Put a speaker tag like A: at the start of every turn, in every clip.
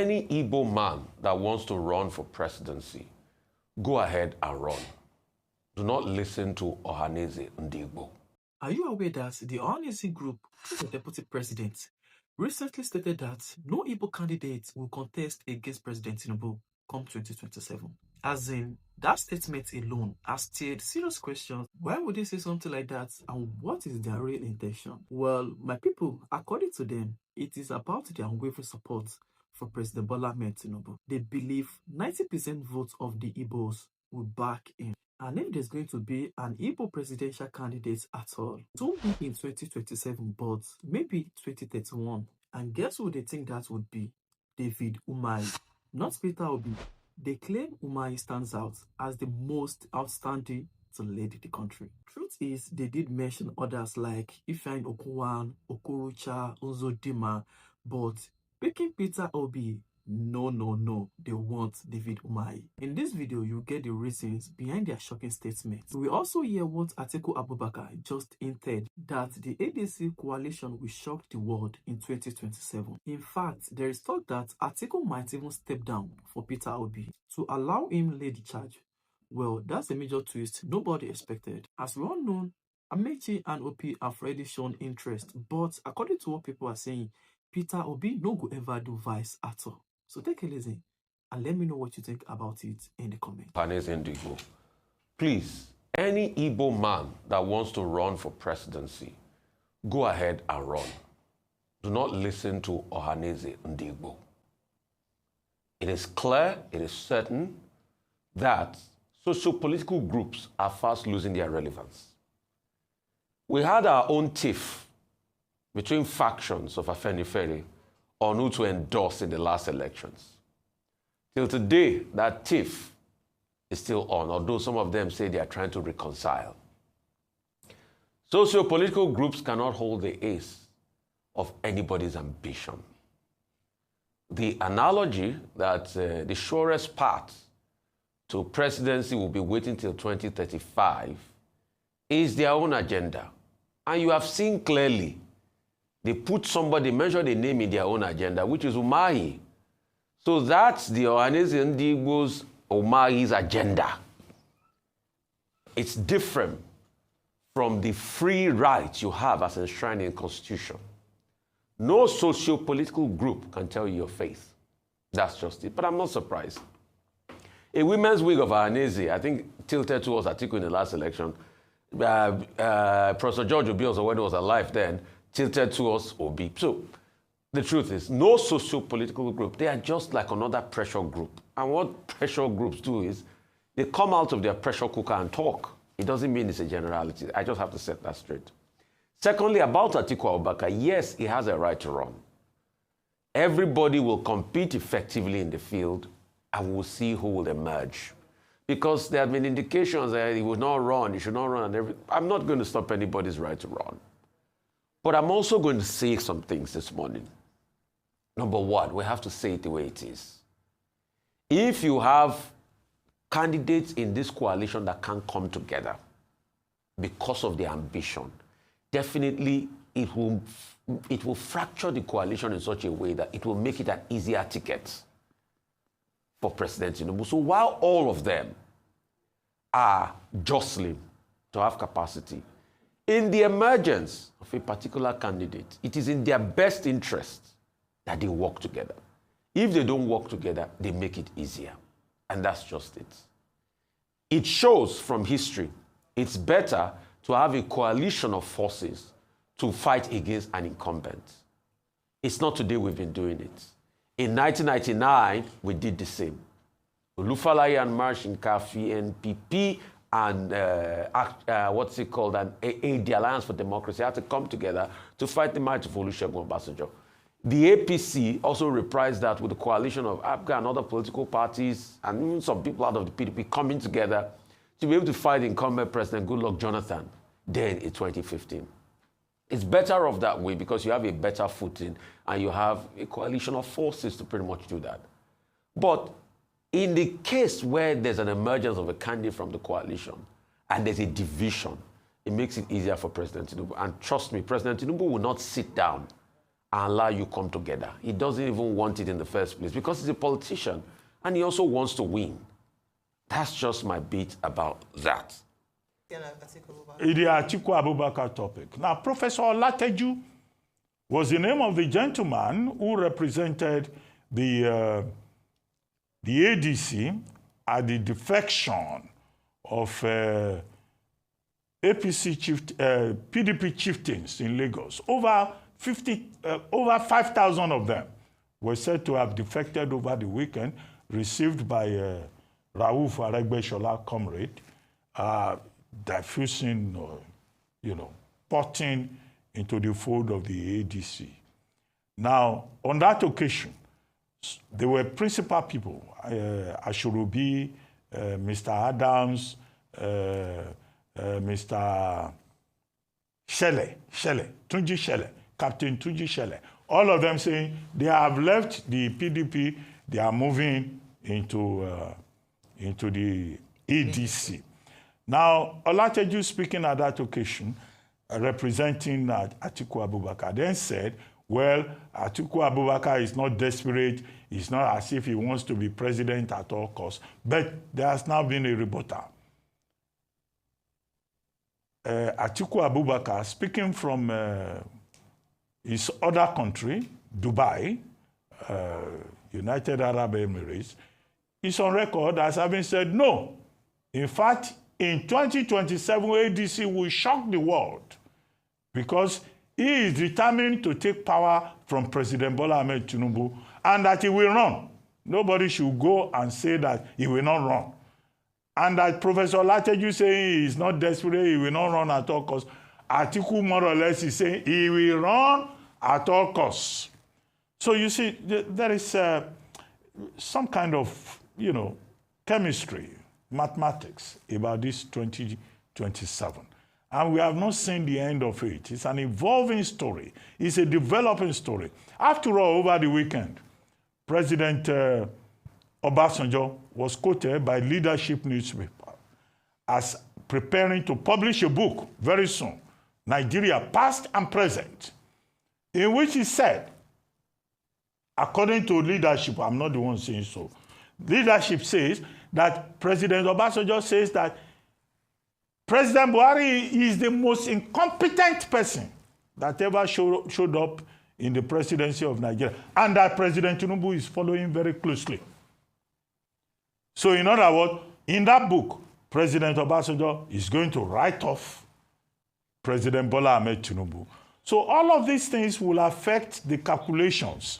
A: any Igbo man that wants to run for presidency, go ahead and run. Do not listen to Ohanaeze and Igbo.
B: Are you aware that the Ohanaeze group, the deputy president, recently stated that no Igbo candidate will contest against President Tinubu come 2027? As in, that statement alone has stirred serious questions. Why would they say something like that, and what is their real intention? Well, my people, according to them, it is about their unwavering support for President Bola Ahmed Tinubu. They believe 90% votes of the Igbos will back him. And if there's going to be an Igbo presidential candidate at all, it won't be in 2027, but maybe 2031. And guess who they think that would be? David Umahi, not Peter Obi. They claim Umahi stands out as the most outstanding to lead the country. Truth is, they did mention others like Ifeanyi Okunwan, Okorocha, Uzodinma, but picking Peter Obi, no, they want David Umahi. In this video, you get the reasons behind their shocking statement. We also hear what Atiku Abubakar just hinted, that the ADC coalition will shock the world in 2027. In fact, there is talk that Atiku might even step down for Peter Obi to allow him lead the charge. Well, that's a major twist nobody expected. As we all know, Amechi and Obi have already shown interest, but according to what people are saying, Peter Obi no go ever do vice at all. So take a listen and let me know what you think about it in the comments.
A: Ohanaeze and Igbo. Please, any Igbo man that wants to run for presidency, go ahead and run. Do not listen to Ohanaeze and Igbo. It is clear, it is certain that socio-political groups are fast losing their relevance. We had our own tiff between factions of Afenifere on who to endorse in the last elections. Till today, that tiff is still on, although some of them say they are trying to reconcile. Socio-political groups cannot hold the ace of anybody's ambition. The analogy that the surest path to presidency will be waiting till 2035 is their own agenda. And you have seen clearly, they put somebody, mention the name in their own agenda, which is Umahi. So that's the Ohanaeze and Igbo's Umahi's agenda. It's different from the free rights you have as enshrined in the Constitution. No socio-political group can tell you your faith. That's just it. But I'm not surprised. A women's wing of Ohanaeze, I think, tilted towards Atiku in the last election. Professor George Obi, also when he was alive then, tilted towards Obi. So the truth is, no socio-political group, they are just like another pressure group. And what pressure groups do is, they come out of their pressure cooker and talk. It doesn't mean it's a generality. I just have to set that straight. Secondly, about Atiku Abubakar, yes, he has a right to run. Everybody will compete effectively in the field, and we'll see who will emerge. Because there have been indications that he will not run, he should not run, and everything. I'm not going to stop anybody's right to run. But I'm also going to say some things this morning. Number one, we have to say it the way it is. If you have candidates in this coalition that can't come together because of their ambition, definitely it will fracture the coalition in such a way that it will make it an easier ticket for President Tinubu. So while all of them are jostling to have capacity, in the emergence of a particular candidate, it is in their best interest that they work together. If they don't work together, they make it easier. And that's just it. It shows from history, it's better to have a coalition of forces to fight against an incumbent. It's not today we've been doing it. In 1999, we did the same. Olufalaye and Marsh in Kafi, NPP, and the Alliance for Democracy had to come together to fight the might of Olusegun Obasanjo. The APC also reprised that with the coalition of APGA and other political parties, and even some people out of the PDP coming together to be able to fight incumbent President Goodluck Jonathan then in 2015. It's better off that way because you have a better footing and you have a coalition of forces to pretty much do that. But in the case where there's an emergence of a candidate from the coalition and there's a division, it makes it easier for President Tinubu. And trust me, President Tinubu will not sit down and allow you come together. He doesn't even want it in the first place because he's a politician and he also wants to win. That's just my bit about that.
C: The Atiku
D: Abubakar topic. Now, Professor Olateju was the name of the gentleman who represented the ADC at the defection of PDP chieftains in Lagos. Over 5,000 of them were said to have defected over the weekend, received by Rauf Aregbesola comrade, diffusing, potting into the fold of the ADC. Now, on that occasion, there were principal people, Ashurubi, Mr. Adams, Mr. Tunji Shele, Captain Tunji Shele, all of them saying they have left the PDP, they are moving into the ADC. Now, Olateju speaking at that occasion, representing Atiku Abubakar, then said, well, Atiku Abubakar is not desperate. It's not as if he wants to be president at all costs. But there has now been a rebuttal. Atiku Abubakar, speaking from his other country, Dubai, United Arab Emirates, is on record as having said, no. In fact, in 2027, ADC will shock the world because he is determined to take power from President Bola Ahmed Tinubu and that he will run. Nobody should go and say that he will not run. And that Professor Olateju saying he is not desperate, he will not run at all costs. Atiku more or less is saying he will run at all costs. So you see, there is some kind of, chemistry, mathematics about this 2027. And we have not seen the end of it. It's an evolving story. It's a developing story. After all, over the weekend, President Obasanjo was quoted by Leadership newspaper as preparing to publish a book very soon, Nigeria, Past and Present, in which he said, according to Leadership, I'm not the one saying so, Leadership says that President Obasanjo says that President Buhari is the most incompetent person that ever showed up in the presidency of Nigeria, and that President Tinubu is following very closely. So in other words, in that book, President Obasanjo is going to write off President Bola Ahmed Tinubu. So all of these things will affect the calculations,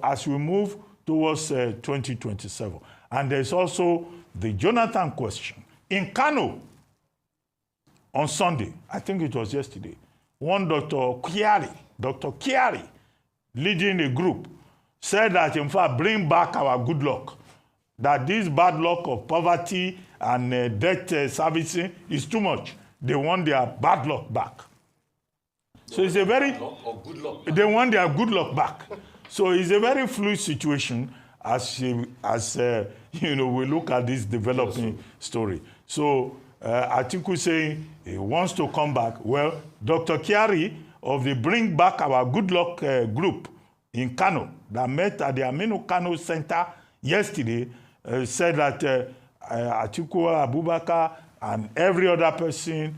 D: as we move towards 2027. And there's also the Jonathan question. In Kano, on Sunday, I think it was yesterday, one Dr. Kiari, leading a group, said that, in fact, bring back our good luck, that this bad luck of poverty and debt servicing is too much. They want their bad luck back. So it's a very... They want their good luck back. So it's a very fluid situation as we look at this developing story. So Atiku saying he wants to come back. Well, Dr. Kiari of the Bring Back Our Good Luck group in Kano that met at the Aminu Kano Center yesterday said that Atiku Abubakar and every other person,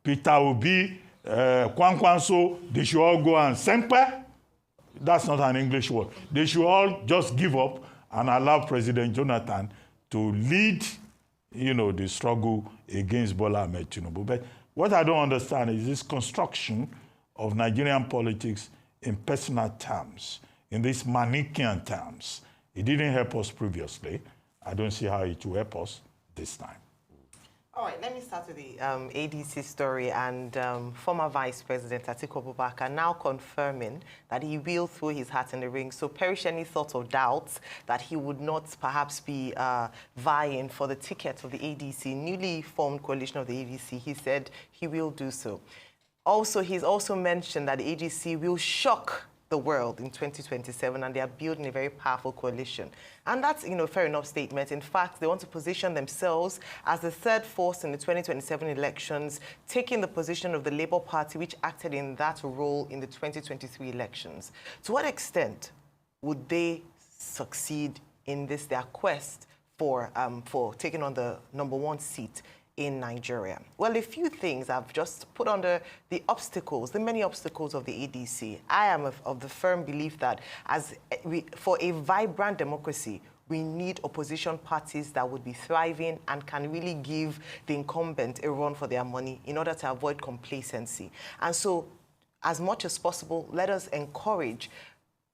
D: Peter Obi, Kwankwanso, they should all go and sempe. That's not an English word. They should all just give up and allow President Jonathan to lead, the struggle against Bola Ahmed Tinubu. But what I don't understand is this construction of Nigerian politics in personal terms, in these Manichaean terms. It didn't help us previously. I don't see how it will help us this time.
C: All right, let me start with the ADC story and former Vice President Atiku Abubakar now confirming that he will throw his hat in the ring. So perish any thoughts or doubts that he would not perhaps be vying for the ticket of the ADC, newly formed coalition of the ADC. He said he will do so. Also, he's also mentioned that the ADC will shock the world in 2027, and they are building a very powerful coalition. And that's, fair enough statement. In fact, they want to position themselves as the third force in the 2027 elections, taking the position of the Labour Party, which acted in that role in the 2023 elections. To what extent would they succeed in their quest for taking on the #1 seat in Nigeria? Well, a few things I've just put under the many obstacles of the ADC. I am of the firm belief that for a vibrant democracy, we need opposition parties that would be thriving and can really give the incumbent a run for their money in order to avoid complacency. And so, as much as possible, let us encourage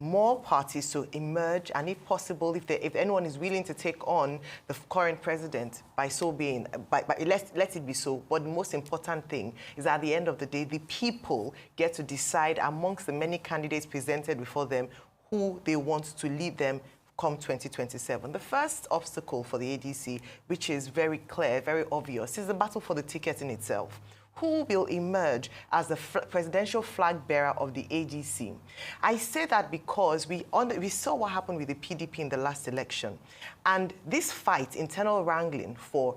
C: more parties to emerge, and if possible, if anyone is willing to take on the current president, by so being, let it be so. But the most important thing is, at the end of the day, the people get to decide amongst the many candidates presented before them who they want to lead them come 2027. The first obstacle for the ADC, which is very clear, very obvious, is the battle for the ticket in itself. Who will emerge as the presidential flag bearer of the ADC? I say that because we saw what happened with the PDP in the last election. And this fight, internal wrangling for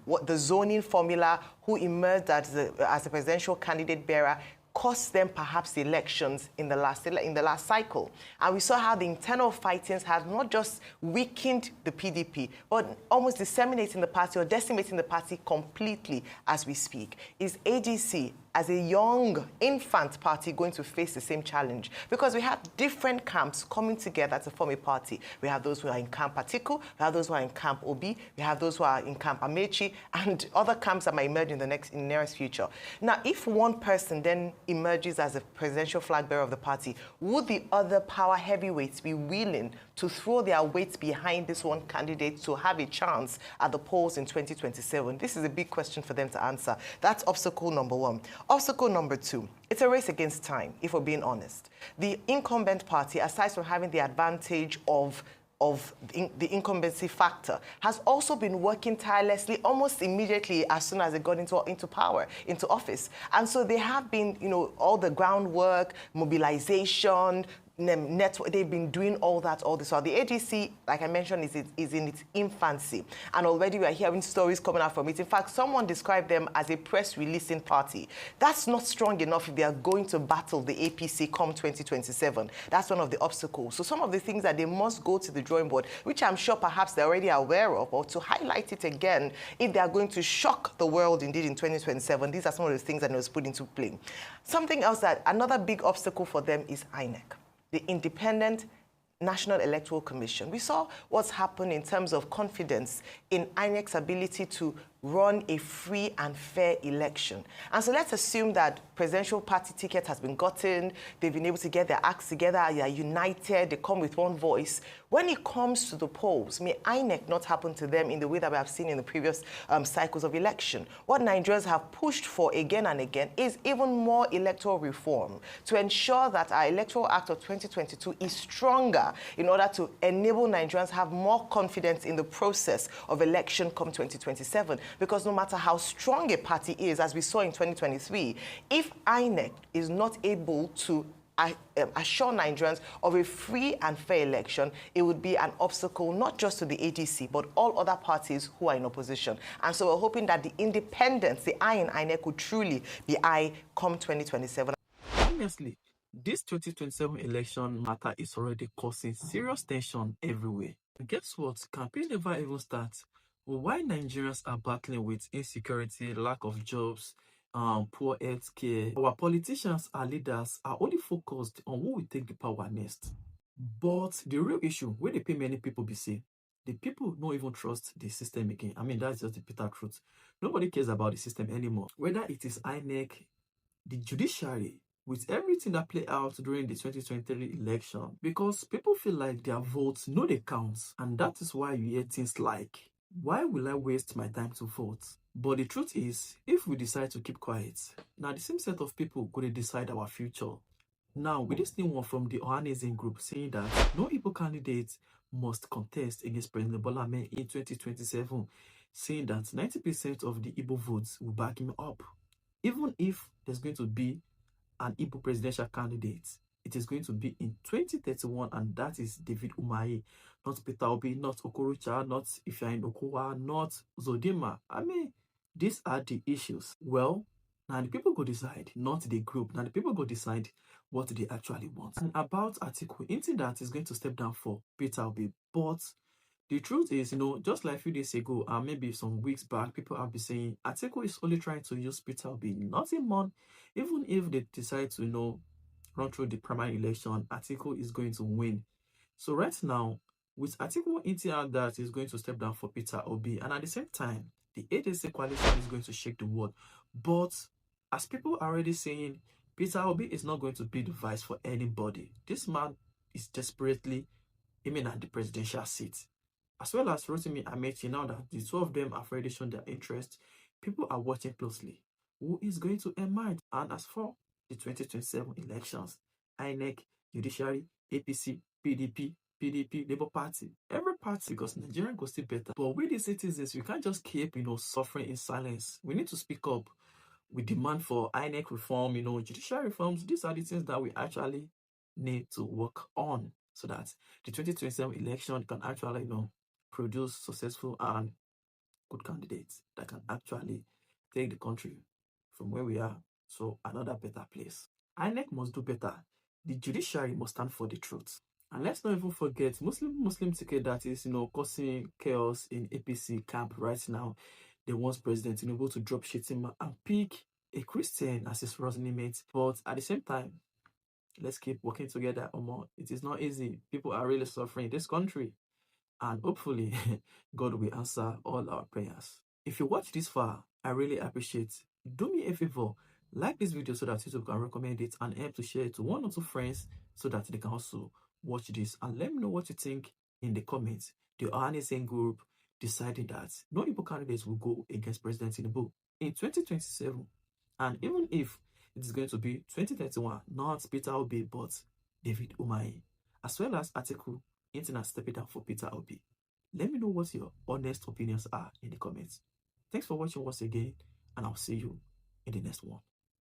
C: what the zoning formula, who emerged as the presidential candidate bearer, cost them perhaps the elections in the last cycle. And we saw how the internal fightings had not just weakened the PDP, but almost disseminating the party or decimating the party completely as we speak. Is ADC, as a young infant party, going to face the same challenge? Because we have different camps coming together to form a party. We have those who are in camp Atiku, we have those who are in camp Obi, we have those who are in camp Amechi, and other camps that might emerge in the nearest future. Now, if one person then emerges as a presidential flag bearer of the party, would the other power heavyweights be willing to throw their weight behind this one candidate to have a chance at the polls in 2027? This is a big question for them to answer. That's obstacle number one. Obstacle number two, it's a race against time, if we're being honest. The incumbent party, aside from having the advantage of the incumbency factor, has also been working tirelessly almost immediately as soon as they got into power, into office. And so they have been, all the groundwork, mobilization, network, they've been doing all this. So the ADC, like I mentioned, is in its infancy. And already we are hearing stories coming out from it. In fact, someone described them as a press releasing party. That's not strong enough if they are going to battle the APC come 2027. That's one of the obstacles. So some of the things that they must go to the drawing board, which I'm sure perhaps they're already aware of, or to highlight it again, if they are going to shock the world indeed in 2027, these are some of the things that they was put into play. Something else, another big obstacle for them is INEC, the Independent National Electoral Commission. We saw what's happened in terms of confidence in INEC's ability to run a free and fair election. And so let's assume that presidential party ticket has been gotten, they've been able to get their acts together, they are united, they come with one voice. When it comes to the polls, may INEC not happen to them in the way that we have seen in the previous cycles of election? What Nigerians have pushed for again and again is even more electoral reform to ensure that our Electoral Act of 2022 is stronger in order to enable Nigerians have more confidence in the process of election come 2027. Because no matter how strong a party is, as we saw in 2023, if INEC is not able to assure Nigerians of a free and fair election, it would be an obstacle not just to the ADC, but all other parties who are in opposition. And so we're hoping that the independence, the eye in INEC, would truly be eye come 2027.
B: Honestly, this 2027 election matter is already causing serious tension everywhere. And guess what? Campaign never even starts. Why Nigerians are battling with insecurity, lack of jobs, poor health care, our politicians, our leaders are only focused on who will take the power next. But the real issue, where they pay many people be say, the people don't even trust the system again. I mean, that's just the bitter truth. Nobody cares about the system anymore. Whether it is INEC, the judiciary, with everything that played out during the 2023 election, because people feel like their votes know they count. And that is why you hear things like, why will I waste my time to vote? But the truth is, if we decide to keep quiet, now the same set of people could decide our future. Now, with this new one from the Ohanaeze group saying that no Igbo candidate must contest against President Bola Ahmed in 2027, saying that 90% of the Igbo votes will back him up. Even if there's going to be an Igbo presidential candidate it is going to be in 2031, and that is David Umahi, not Peter Obi, not Okorocha, not Ifeanyi Okowa, not Zodima. I mean, these are the issues. Well, now the people go decide, not the group. Now the people go decide what they actually want. And about Atiku, hinting that is going to step down for Peter Obi, but the truth is, just like a few days ago, and maybe some weeks back, people have been saying Atiku is only trying to use Peter Obi, nothing more. Even if they decide to, run through the primary election, Atiku is going to win. So right now, with Atiku hinting out that he's going to step down for Peter Obi, and at the same time, the ADC coalition is going to shake the world. But as people are already saying, Peter Obi is not going to be the vice for anybody. This man is desperately aiming at the presidential seat. As well as Rotimi Amechi, now that the two of them have already shown their interest, people are watching closely who is going to emerge. And as for the 2027 elections, INEC, Judiciary, APC, PDP, Labour Party, every party, because Nigeria goes still better. But with the citizens, we can't just keep, suffering in silence. We need to speak up. We demand for INEC reform, judiciary reforms. These are the things that we actually need to work on so that the 2027 election can actually, produce successful and good candidates that can actually take the country from where we are to another better place. INEC must do better. The judiciary must stand for the truth. And let's not even forget Muslim ticket that is, causing chaos in APC camp right now. They want President Tinubu to drop Shetima and pick a Christian as his running mate. But at the same time, let's keep working together. It is not easy. People are really suffering in this country. And hopefully, God will answer all our prayers. If you watch this far, I really appreciate it. Do me a favor, like this video so that YouTube can recommend it and help to share it to 1 or 2 friends so that they can also watch this. And let me know what you think in the comments. The Ohanaeze group decided that no Igbo candidates will go against President Tinubu in 2027. And even if it is going to be 2031, not Peter Obi, but David Umahi, as well as Atiku, internet stepping down for Peter Obi. Let me know what your honest opinions are in the comments. Thanks for watching once again, and I'll see you in the next one.